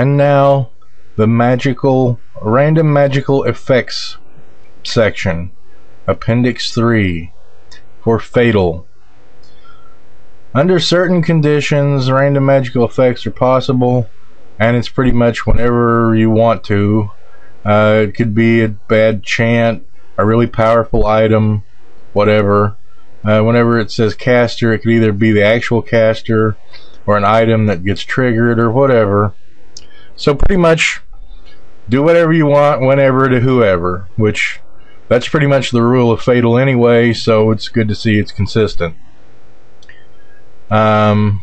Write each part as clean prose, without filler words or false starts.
And now the random magical effects section, Appendix 3 for Fatal. Under certain conditions, random magical effects are possible, and it's pretty much whenever you want to. It could be a bad chant, a really powerful item, whatever. Whenever it says caster, it could either be the actual caster or an item that gets triggered or whatever. So pretty much do whatever you want whenever to whoever, which that's pretty much the rule of Fatal anyway, so it's good to see it's consistent. Let's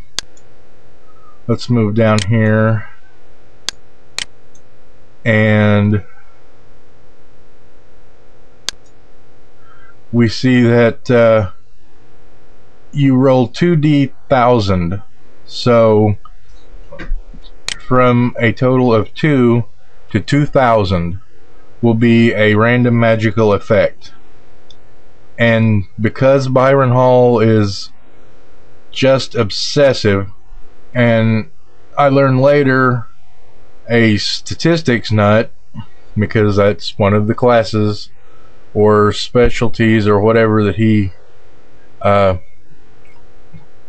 move down here, and we see that you roll 2d1000, so from a total of 2 to 2000 will be a random magical effect. And because Byron Hall is just obsessive, and I learned later a statistics nut, because that's one of the classes or specialties or whatever that he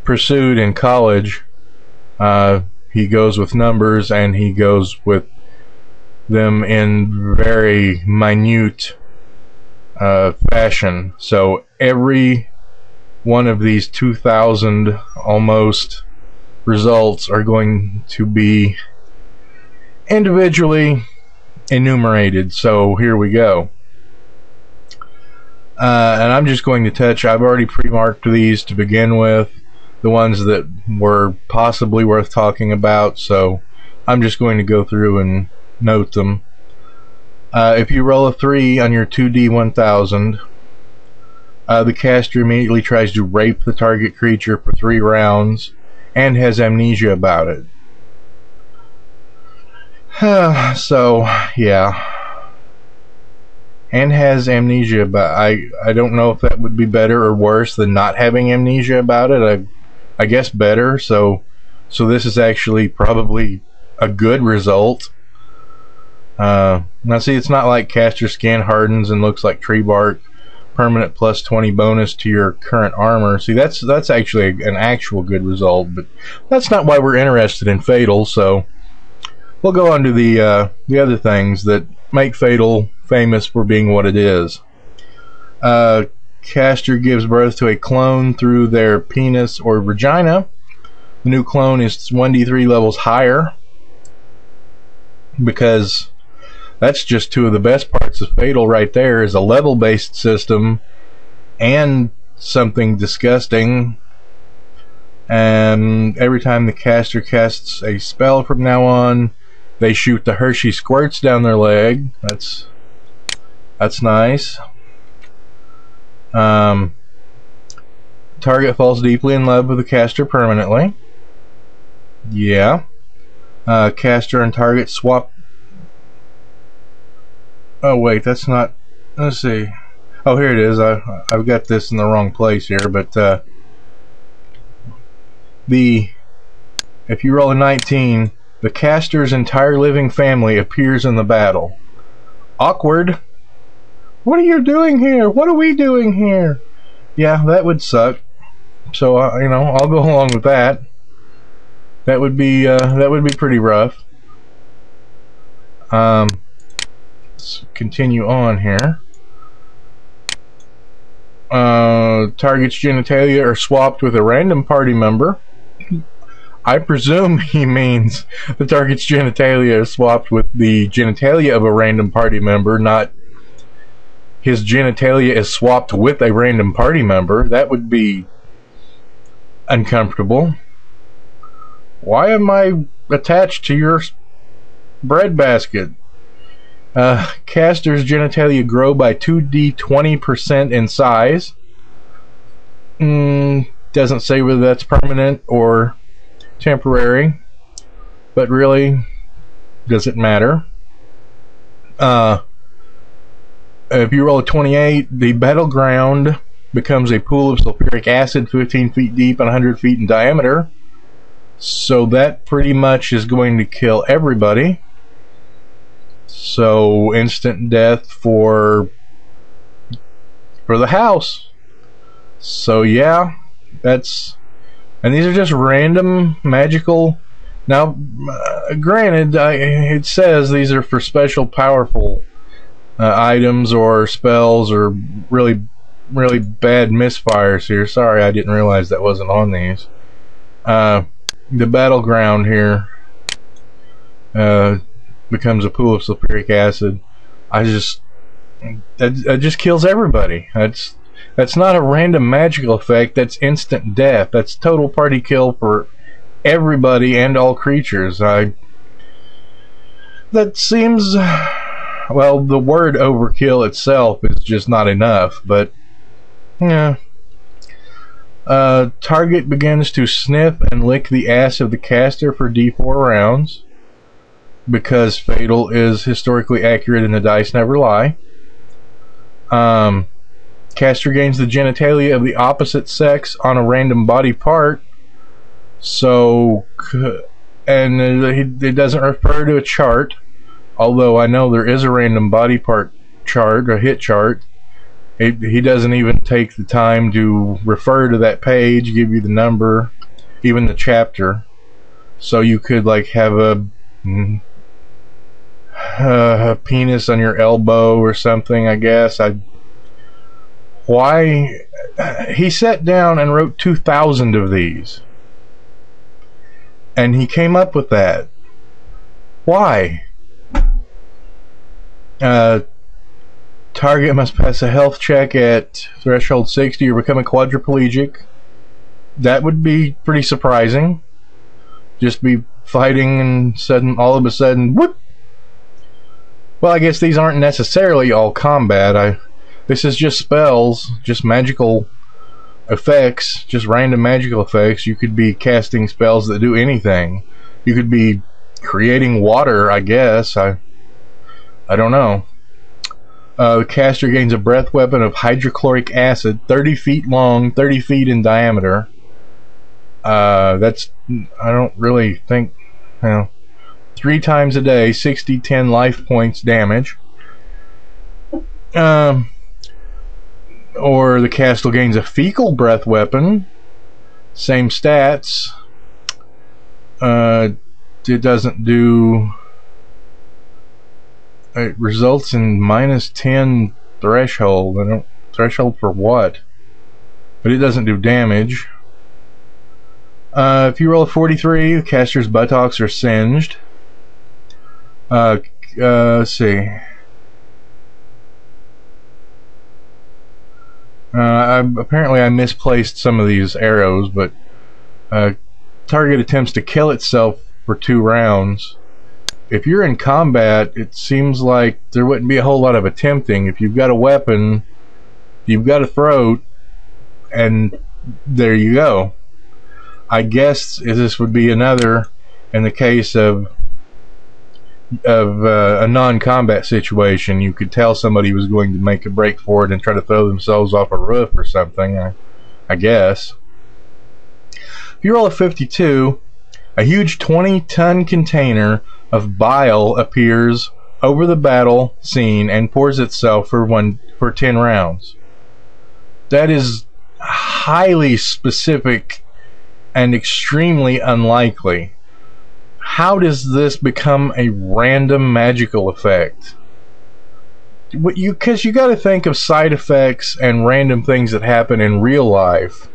pursued in college. He goes with numbers, and he goes with them in very minute fashion. So every one of these 2000 almost results are going to be individually enumerated. So here we go. And I'm just going to touch, I've already pre-marked these to begin with, the ones that were possibly worth talking about, so I'm just going to go through and note them. If you roll a 3 on your 2d1000, the caster immediately tries to rape the target creature for 3 rounds and has amnesia about it. So, yeah. And has amnesia about I don't know if that would be better or worse than not having amnesia about it. I guess better. So this is actually probably a good result. Now see, it's not like caster skin hardens and looks like tree bark. Permanent plus 20 bonus to your current armor. See, that's actually an actual good result, but that's not why we're interested in Fatal. So we'll go on to the other things that make Fatal famous for being what it is. Caster gives birth to a clone through their penis or vagina. The new clone is 1d3 levels higher, because that's just 2 of the best parts of Fatal right there, is a level-based system and something disgusting. And every time the caster casts a spell from now on, they shoot the Hershey squirts down their leg. That's nice. Target falls deeply in love with the caster permanently. Yeah. Caster and target swap. Oh wait, that's not. Let's see. Oh, here it is. I've got this in the wrong place here, but if you roll a 19, the caster's entire living family appears in the battle. Awkward. What are you doing here? What are we doing here? Yeah, that would suck. So I'll go along with that. That would be pretty rough. Let's continue on here. Target's genitalia are swapped with a random party member. I presume he means the target's genitalia is swapped with the genitalia of a random party member, not his genitalia is swapped with a random party member. That would be uncomfortable. Why am I attached to your breadbasket? Caster's genitalia grow by 2d20% in size. Doesn't say whether that's permanent or temporary, but really, does it matter? If you roll a 28, the battleground becomes a pool of sulfuric acid 15 feet deep and 100 feet in diameter. So that pretty much is going to kill everybody. So instant death for the house. So yeah, that's, and these are just random magical. Now, granted, it says these are for special powerful items or spells or really bad misfires here. Sorry, I didn't realize that wasn't on these. The battleground here becomes a pool of sulfuric acid. That just kills everybody. That's not a random magical effect. That's instant death. That's total party kill for everybody and all creatures. That seems, well, the word overkill itself is just not enough, but yeah. Target begins to sniff and lick the ass of the caster for D4 rounds, because Fatal is historically accurate and the dice never lie. Caster gains the genitalia of the opposite sex on a random body part. So, and it doesn't refer to a chart, although I know there is a random body part chart, a hit chart. He doesn't even take the time to refer to that page, give you the number, even the chapter. So you could like have a penis on your elbow or something, I guess. Why? He sat down and wrote 2,000 of these. And he came up with that. Why? Target must pass a health check at threshold 60 or become a quadriplegic. That would be pretty surprising. Just be fighting and all of a sudden, whoop! Well, I guess these aren't necessarily all combat. This is just spells, just magical effects, just random magical effects. You could be casting spells that do anything. You could be creating water, I guess. I don't know. The caster gains a breath weapon of hydrochloric acid, 30 feet long, 30 feet in diameter. That's, I don't really think, 3 times a day, 60-10 life points damage. Or the caster gains a fecal breath weapon, same stats. It doesn't do. It results in -10 threshold. I don't, threshold for what? But it doesn't do damage. If you roll a 43, the caster's buttocks are singed. Let's see. Apparently I misplaced some of these arrows, but target attempts to kill itself for 2 rounds. If you're in combat, it seems like there wouldn't be a whole lot of attempting. If you've got a weapon, you've got a throat, and there you go. I guess this would be another, in the case of a non-combat situation, you could tell somebody was going to make a break for it and try to throw themselves off a roof or something, I guess. If you roll a 52, a huge 20-ton container of bile appears over the battle scene and pours itself for 10 rounds. That is highly specific and extremely unlikely. How does this become a random magical effect? Because you got to think of side effects and random things that happen in real life.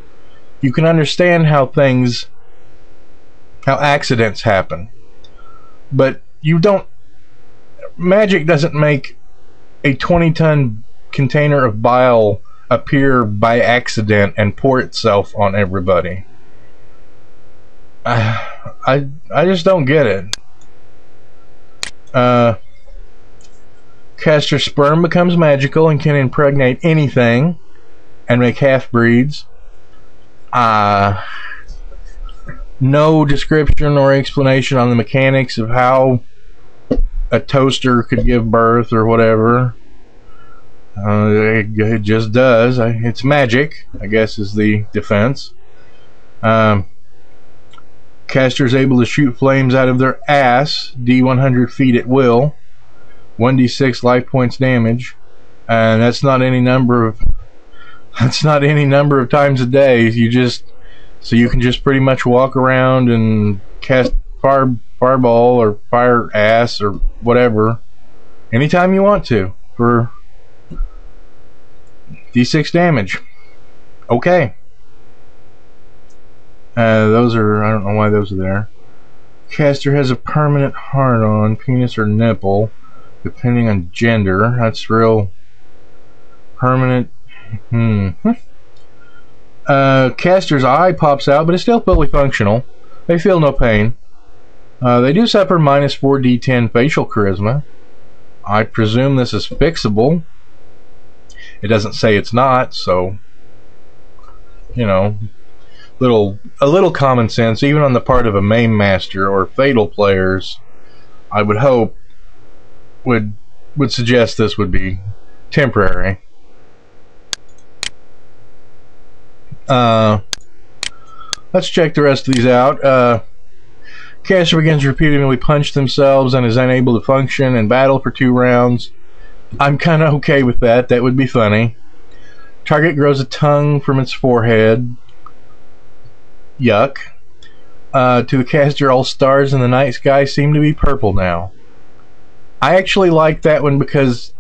You can understand how accidents happen. But you don't. Magic doesn't make a 20-ton container of bile appear by accident and pour itself on everybody. I just don't get it. Caster sperm becomes magical and can impregnate anything and make half-breeds. No description or explanation on the mechanics of how a toaster could give birth or whatever. It just does. It's magic, I guess, is the defense. Caster is able to shoot flames out of their ass, D100 feet at will, 1d6 life points damage, and that's not any number of times a day. So you can just pretty much walk around and cast fireball or fire ass or whatever anytime you want to for d6 damage. Okay. Those are, I don't know why those are there. Caster has a permanent hard-on, penis or nipple, depending on gender. That's real permanent. Caster's eye pops out, but it's still fully functional. They feel no pain. They do suffer minus 4d10 facial charisma. I presume this is fixable. It doesn't say it's not, so you know, a little common sense, even on the part of a main master or Fatal players, I would hope would suggest this would be temporary. Let's check the rest of these out. Caster begins to repeatedly punch themselves and is unable to function in battle for 2 rounds. I'm kind of okay with that. That would be funny. Target grows a tongue from its forehead. Yuck. To the caster, all stars in the night sky seem to be purple now. I actually like that one because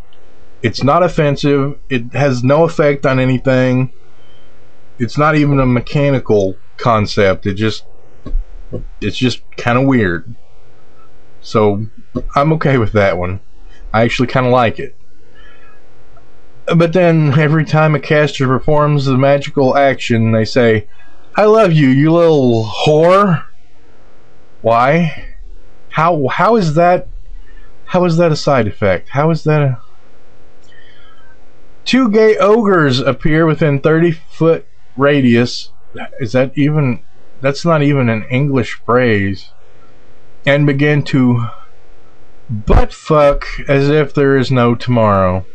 it's not offensive. It has no effect on anything. It's not even a mechanical concept. It's just kind of weird. So I'm okay with that one. I actually kind of like it. But then every time a caster performs the magical action, they say, "I love you, you little whore." Why? How is that? How is that a side effect? How is that a... 2 gay ogres appear within 30-foot radius. Is that even... That's not even an English phrase. And begin to butt fuck as if there is no tomorrow.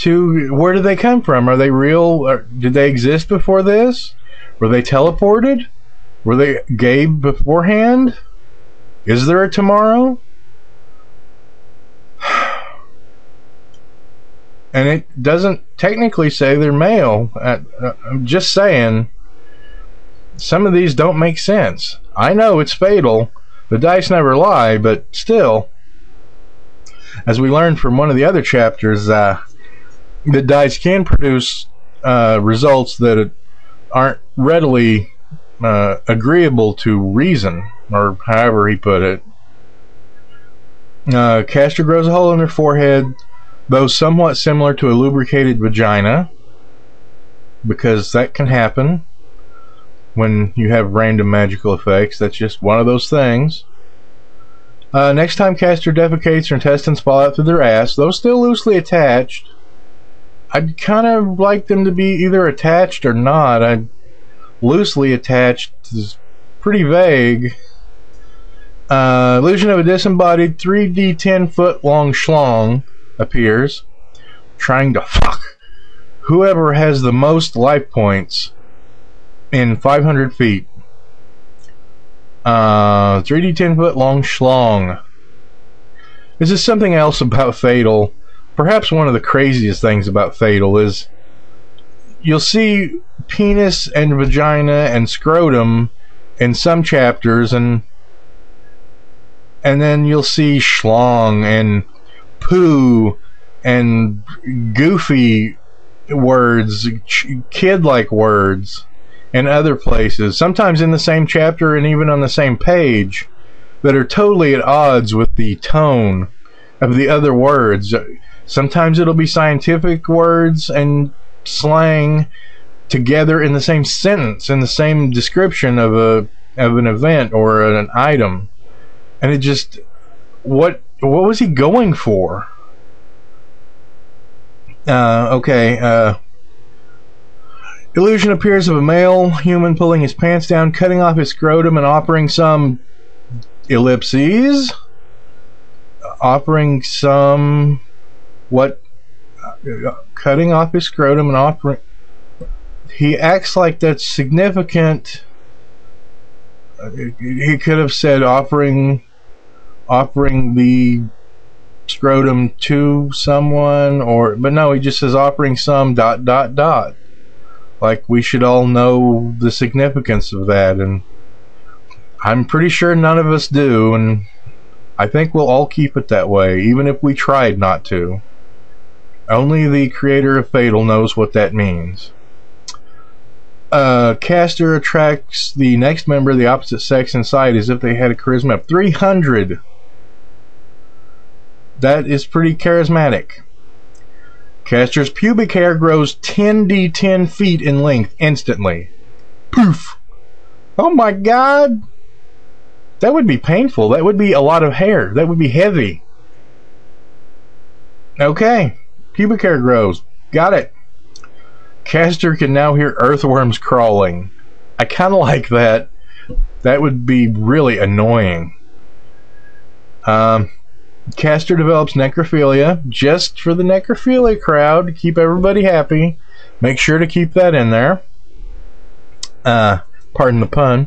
Where did they come from? Are they real? Or did they exist before this? Were they teleported? Were they gay beforehand? Is there a tomorrow? And it doesn't technically say they're male. I'm just saying, some of these don't make sense. I know it's Fatal. The dice never lie, but still, as we learned from one of the other chapters, the dice can produce results that aren't readily agreeable to reason, or however he put it. Caster grows a hole in their forehead, though somewhat similar to a lubricated vagina, because that can happen when you have random magical effects. That's just one of those things. Next time caster defecates, or intestines fall out through their ass, though still loosely attached. I'd kind of like them to be either attached or not. Loosely attached is pretty vague. Illusion of a disembodied 3d10 foot long schlong appears, trying to fuck whoever has the most life points in 500 feet. 3d10 foot long schlong. This is something else about Fatal. Perhaps one of the craziest things about Fatal is you'll see penis and vagina and scrotum in some chapters, and then you'll see schlong and poo and goofy words, kid-like words in other places, sometimes in the same chapter and even on the same page, that are totally at odds with the tone of the other words. Sometimes it'll be scientific words and slang together in the same sentence, in the same description of an event or an item, and it just, what was he going for? Illusion appears of a male human pulling his pants down, cutting off his scrotum, and offering some ellipses. Offering some... What? Cutting off his scrotum and offering... He acts like that's significant He could have said offering the scrotum to someone, but no, he just says offering some ... Like, we should all know the significance of that, and I'm pretty sure none of us do, and I think we'll all keep it that way, even if we tried not to. Only the creator of F.A.T.A.L knows what that means. Caster attracts the next member of the opposite sex inside as if they had a charisma of 300. That is pretty charismatic. Caster's pubic hair grows 10d10 feet in length instantly. Poof! Oh my god! That would be painful. That would be a lot of hair. That would be heavy. Okay. Pubic hair grows. Got it. Caster can now hear earthworms crawling. I kind of like that. That would be really annoying. Caster develops necrophilia just for the necrophilia crowd to keep everybody happy. Make sure to keep that in there. Pardon the pun.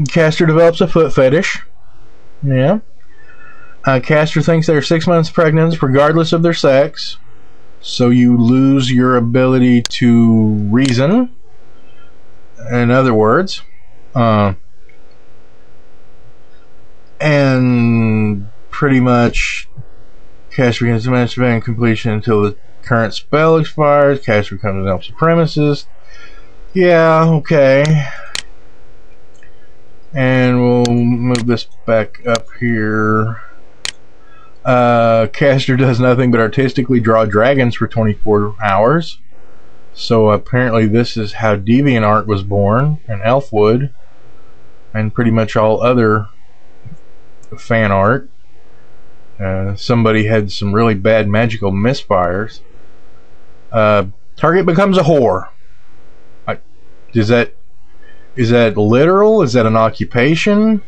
Caster develops a foot fetish. Yeah. Caster thinks they're 6 months pregnant regardless of their sex. So you lose your ability to reason. In other words. And pretty much Caster begins masturbating completion until the current spell expires. Caster becomes an elf supremacist. Yeah, okay. And we'll move this back up here. Caster does nothing but artistically draw dragons for 24 hours. So apparently this is how DeviantArt was born, and Elfwood, and pretty much all other fan art. Somebody had some really bad magical misfires. Target becomes a whore. Is that literal? Is that an occupation?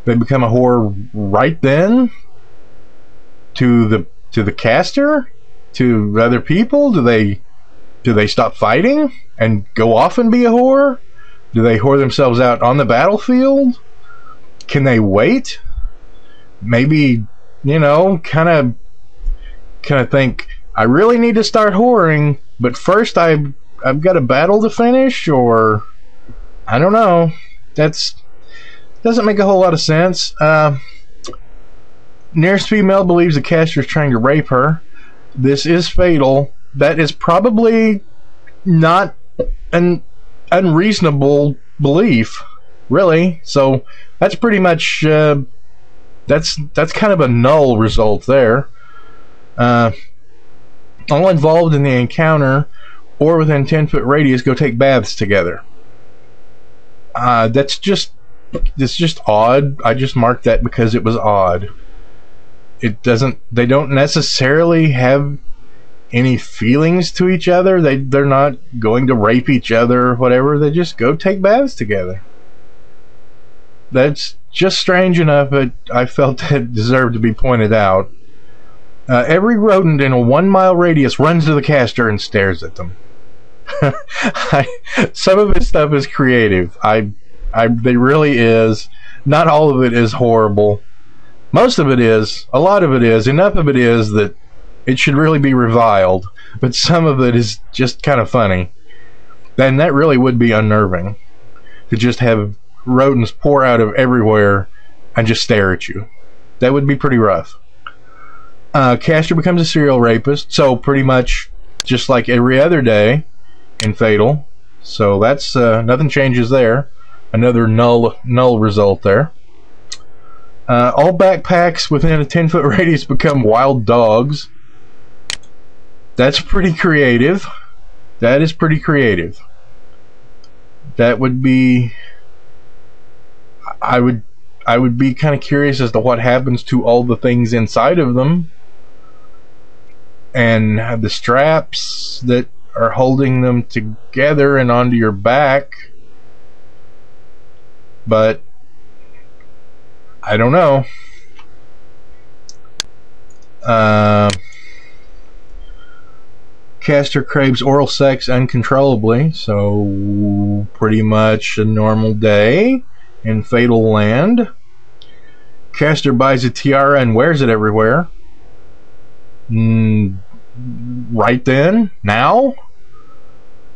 They become a whore right then? To the caster? To other people? Do they stop fighting and go off and be a whore? Do they whore themselves out on the battlefield? Can they wait? Maybe, kind of think, I really need to start whoring, but first I've got a battle to finish, or I don't know. Doesn't make a whole lot of sense. Nearest female believes the caster is trying to rape her. This is fatal. That is probably not an unreasonable belief, really. So that's pretty much that's kind of a null result there. All involved in the encounter or within 10-foot radius go take baths together. It's just odd. I just marked that because it was odd. They don't necessarily have any feelings to each other. They're not going to rape each other or whatever. They just go take baths together. That's just strange enough that I felt that deserved to be pointed out. Every rodent in a 1 mile radius runs to the caster and stares at them. Some of his stuff is creative. It really is. Not all of it is horrible. Most of it is. A lot of it is. Enough of it is that it should really be reviled. But some of it is just kind of funny. And that really would be unnerving. To just have rodents pour out of everywhere and just stare at you. That would be pretty rough. Caster becomes a serial rapist. So pretty much just like every other day in F.A.T.A.L. So that's nothing changes there. Another null result there. All backpacks within a 10-foot radius become wild dogs. That's pretty creative. That is pretty creative. That would be... I would be kind of curious as to what happens to all the things inside of them. And the straps that are holding them together and onto your back. But I don't know. Caster craves oral sex uncontrollably, so pretty much a normal day in Fatal Land. Caster buys a tiara and wears it everywhere. Right then? Now?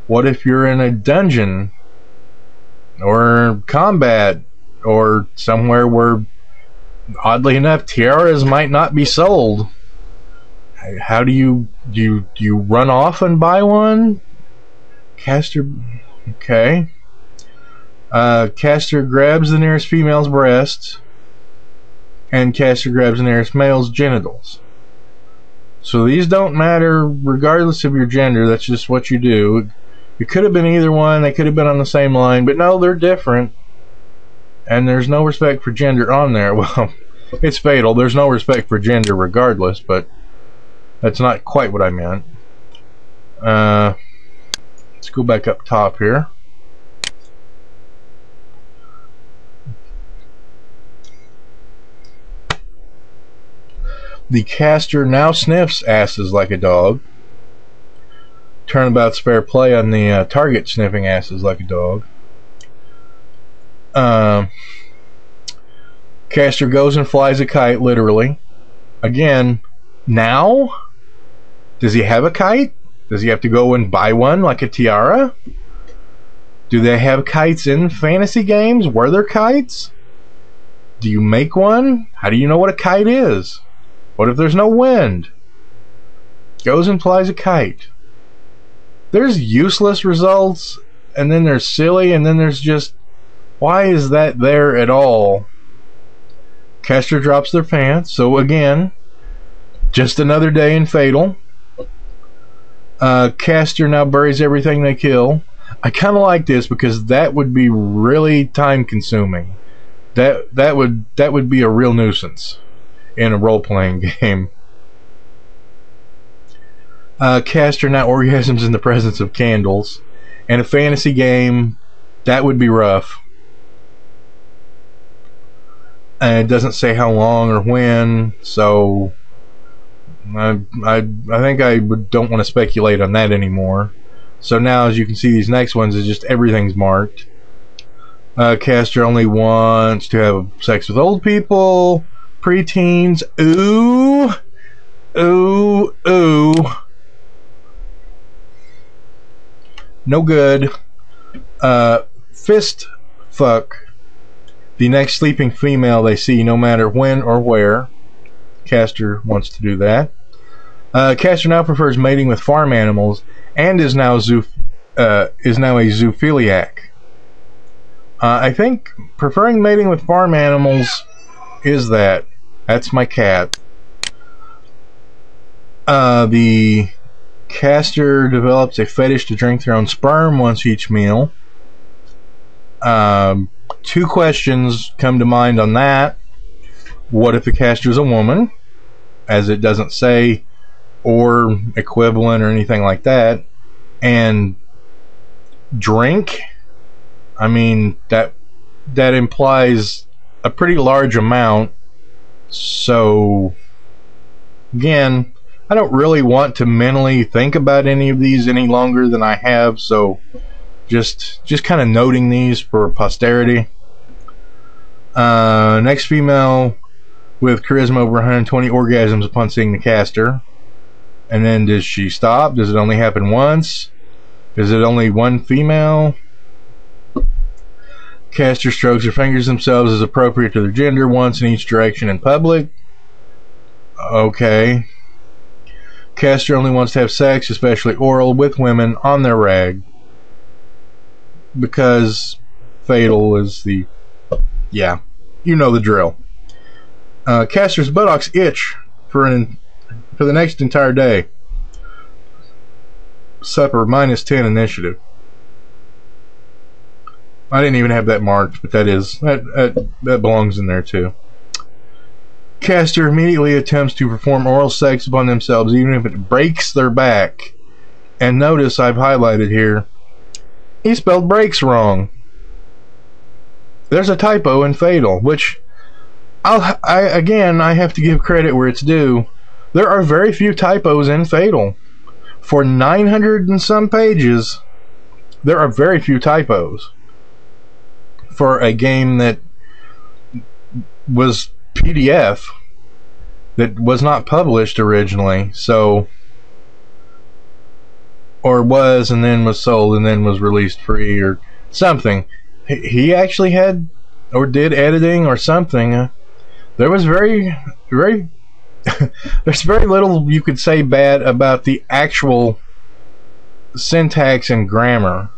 What if you're in a dungeon or combat or somewhere where, oddly enough, tiaras might not be sold? How do you run off and buy one? Caster, okay. Caster grabs the nearest female's breast, and Caster grabs the nearest male's genitals. So these don't matter regardless of your gender. That's just what you do. It could have been either one. They could have been on the same line, but no, they're different. And there's no respect for gender on there. Well, it's Fatal. There's no respect for gender regardless, but that's not quite what I meant. Let's go back up top here. The caster now sniffs asses like a dog. Turnabout's fair play on the target sniffing asses like a dog. Caster goes and flies a kite, literally. Again, now? Does he have a kite? Does he have to go and buy one like a tiara? Do they have kites in fantasy games? Were there kites? Do you make one? How do you know what a kite is? What if there's no wind? Goes and flies a kite. There's useless results, and then there's silly, and then there's just, why is that there at all? Caster drops their pants, so again, just another day in Fatal. Caster now buries everything they kill. I kind of like this because that would be really time consuming. That would be a real nuisance in a role-playing game. Caster now orgasms in the presence of candles. In a fantasy game, that would be rough. And it doesn't say how long or when, so I think I don't want to speculate on that anymore. So now, as you can see, these next ones is just everything's marked. Caster only wants to have sex with old people, preteens. Ooh, ooh, ooh. No good. Fist fuck the next sleeping female they see, no matter when or where. Caster wants to do that. Caster now prefers mating with farm animals and is now a zoophiliac. I think preferring mating with farm animals is that. That's my cat. The caster develops a fetish to drink their own sperm once each meal. Two questions come to mind on that. What if the caster is a woman, as it doesn't say, or equivalent or anything like that? And drink? I mean, that implies a pretty large amount. So again, I don't really want to mentally think about any of these any longer than I have, so just kind of noting these for posterity. Next female with charisma over 120 orgasms upon seeing the caster. And then does she stop? Does it only happen once? Is it only one female? Caster strokes her fingers themselves as appropriate to their gender, once in each direction in public. Okay. Caster only wants to have sex, especially oral, with women on their rag. Because Fatal is the... yeah, you know the drill. Caster's buttocks itch for the next entire day. Supper, -10 initiative. I didn't even have that marked, but that belongs in there too. Caster immediately attempts to perform oral sex upon themselves, even if it breaks their back. And notice I've highlighted here, he spelled breaks wrong. There's a typo in Fatal, which I have to give credit where it's due. There are very few typos in Fatal. for 900 and some pages, there are very few typos for a game that was PDF, that was not published originally, so, or was, and then was sold, and then was released free or something. He actually had, or did editing or something. There was very there's very little you could say bad about the actual syntax and grammar,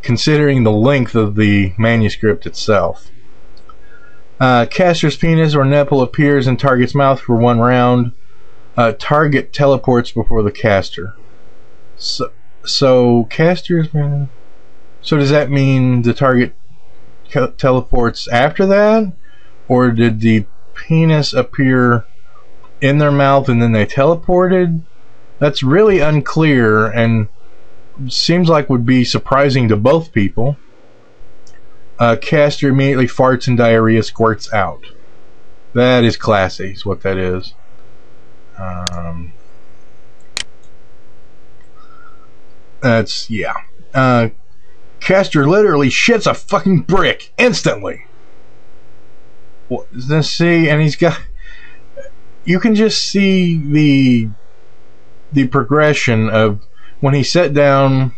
considering the length of the manuscript itself. Caster's penis or nipple appears in target's mouth for 1 round. Target teleports before the caster. So caster's... So does that mean the target teleports after that? Or did the penis appear in their mouth and then they teleported? That's really unclear and seems like would be surprising to both people. Caster immediately farts and diarrhea squirts out. That is classy, is what that is. That's, yeah. Caster literally shits a fucking brick instantly. Let's see, and he's got... You can just see the progression of when he sat down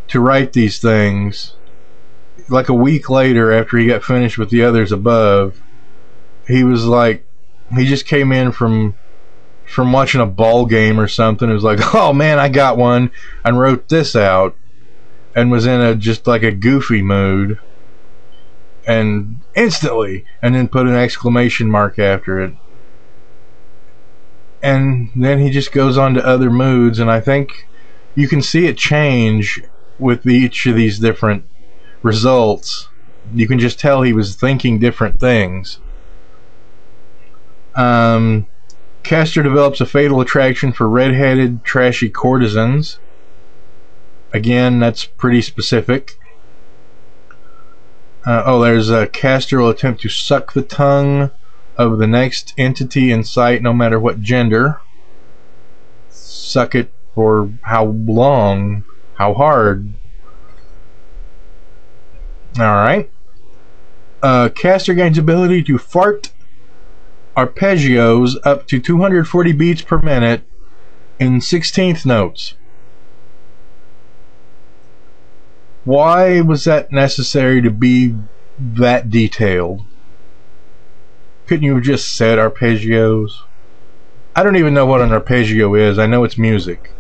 to write these things. Like a week later, after he got finished with the others above, he was like, he just came in from watching a ball game or something. It was like, oh man, I got one, and wrote this out, and was in just like a goofy mood, and instantly, and then put an exclamation mark after it, and then he just goes on to other moods, and I think you can see it change with each of these different results. You can just tell he was thinking different things. Caster develops a fatal attraction for red-headed, trashy courtesans. Again, that's pretty specific. There's a Caster will attempt to suck the tongue of the next entity in sight, no matter what gender. Suck it for how long? How hard? Alright. Caster gains ability to fart arpeggios up to 240 beats per minute in 16th notes. Why was that necessary to be that detailed? Couldn't you have just said arpeggios? I don't even know what an arpeggio is. I know it's music.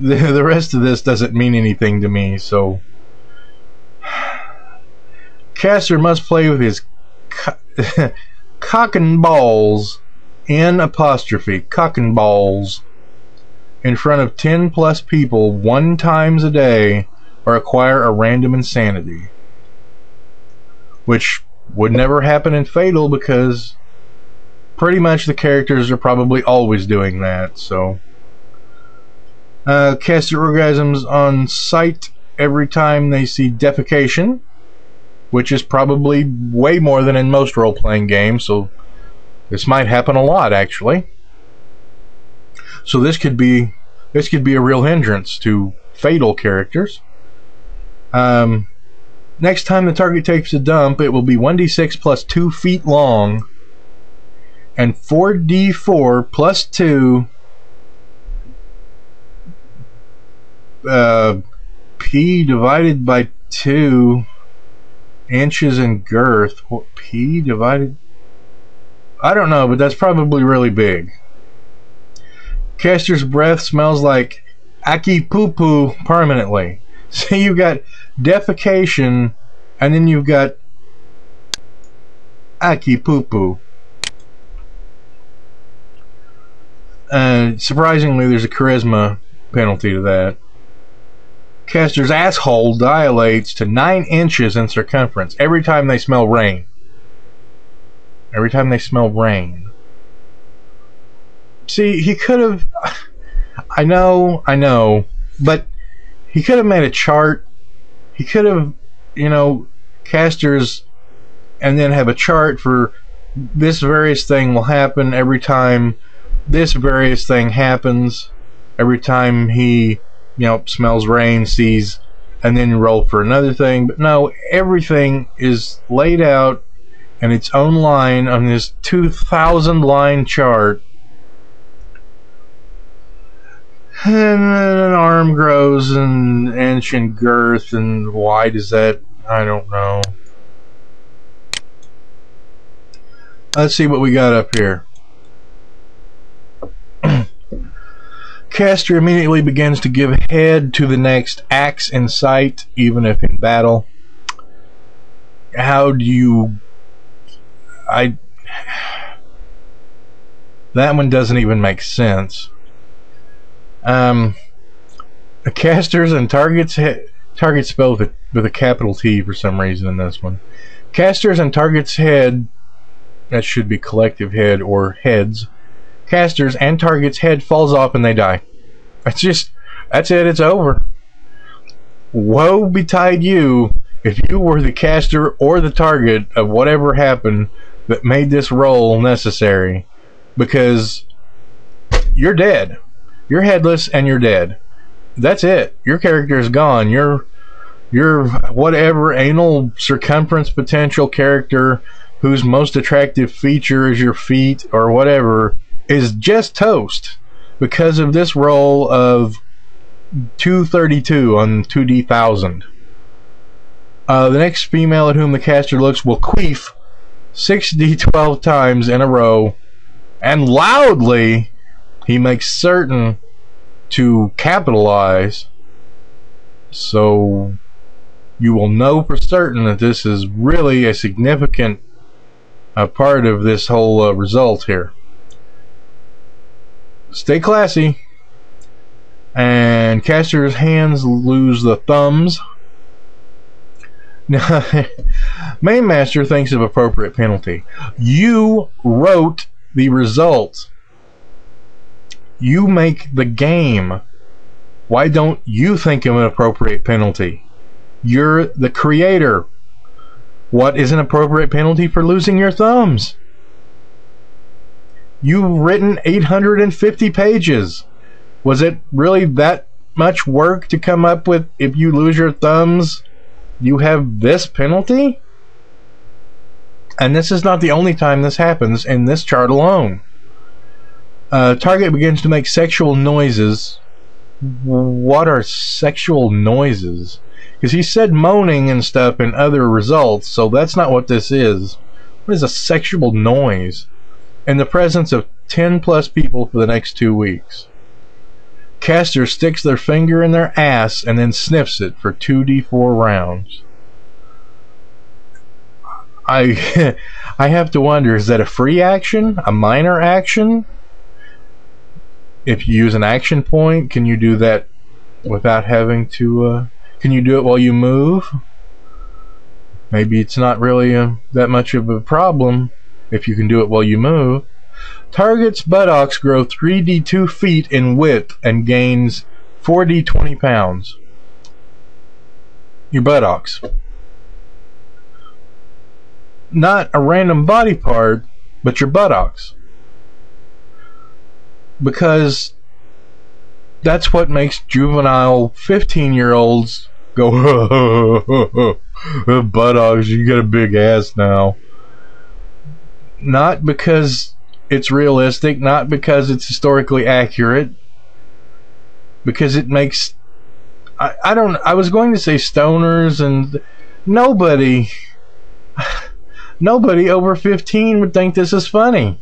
The rest of this doesn't mean anything to me, so... Caster must play with his cock and balls, cock and balls, in front of 10 plus people 1 time a day, or acquire a random insanity. Which would never happen in Fatal, because pretty much the characters are probably always doing that, so... Caster orgasms on sight every time they see defecation, which is probably way more than in most role-playing games, so this might happen a lot, actually. So this could be a real hindrance to Fatal characters. Next time the target takes a dump, it will be 1d6 plus 2 feet long, and 4d4 plus 2 p divided by 2 inches in girth. P divided... I don't know, but that's probably really big. Caster's breath smells like aki poo poo permanently. So you've got defecation, and then you've got aki poo poo. Surprisingly, there's a charisma penalty to that. Caster's asshole dilates to 9 inches in circumference every time they smell rain. Every time they smell rain. See, he could have... I know, but he could have made a chart. He could have, Casters, and then have a chart for this various thing will happen every time this various thing happens. every time he, smells rain, sees, and then you roll for another thing. But no, everything is laid out in its own line on this 2,000 line chart. And then an arm grows an inch in girth, and wide is that? I don't know. Let's see what we got up here. Caster immediately begins to give head to the next axe in sight, even if in battle. How do you... That one doesn't even make sense. Casters and targets spelled with a capital T for some reason in this one. Casters and targets head, that should be collective head or heads. Casters and targets head falls off and they die. That's it, it's over. Woe betide you if you were the caster or the target of whatever happened that made this roll necessary, because you're dead. You're headless and you're dead. That's it. Your character is gone. Your whatever anal circumference potential character whose most attractive feature is your feet or whatever is just toast because of this roll of 232 on 2d1000. The next female at whom the caster looks will queef 6d12 times in a row, and loudly he makes certain to capitalize, so you will know for certain that this is really a significant part of this whole result here. Stay classy. And caster's hands lose the thumbs. Now, Main Master thinks of appropriate penalty. You wrote the result. You make the game. Why don't you think of an appropriate penalty? You're the creator. What is an appropriate penalty for losing your thumbs? You've written 850 pages. Was it really that much work to come up with, if you lose your thumbs, you have this penalty? And this is not the only time this happens in this chart alone. Target begins to make sexual noises. What are sexual noises? Because he said moaning and stuff in other results, so that's not what this is. What is a sexual noise? In the presence of 10 plus people for the next 2 weeks. Caster sticks their finger in their ass and then sniffs it for 2d4 rounds. I have to wonder, is that a free action? A minor action? If you use an action point, can you do that without having to... can you do it while you move? Maybe it's not really that much of a problem if you can do it while you move. Target's buttocks grow 3d2 feet in width and gains 4d20 pounds. Your buttocks. Not a random body part, but your buttocks. Because that's what makes juvenile 15-year-olds go, buttocks, you got a big ass now. Not because it's realistic, not because it's historically accurate, because it makes... I was going to say stoners, and nobody over 15 would think this is funny.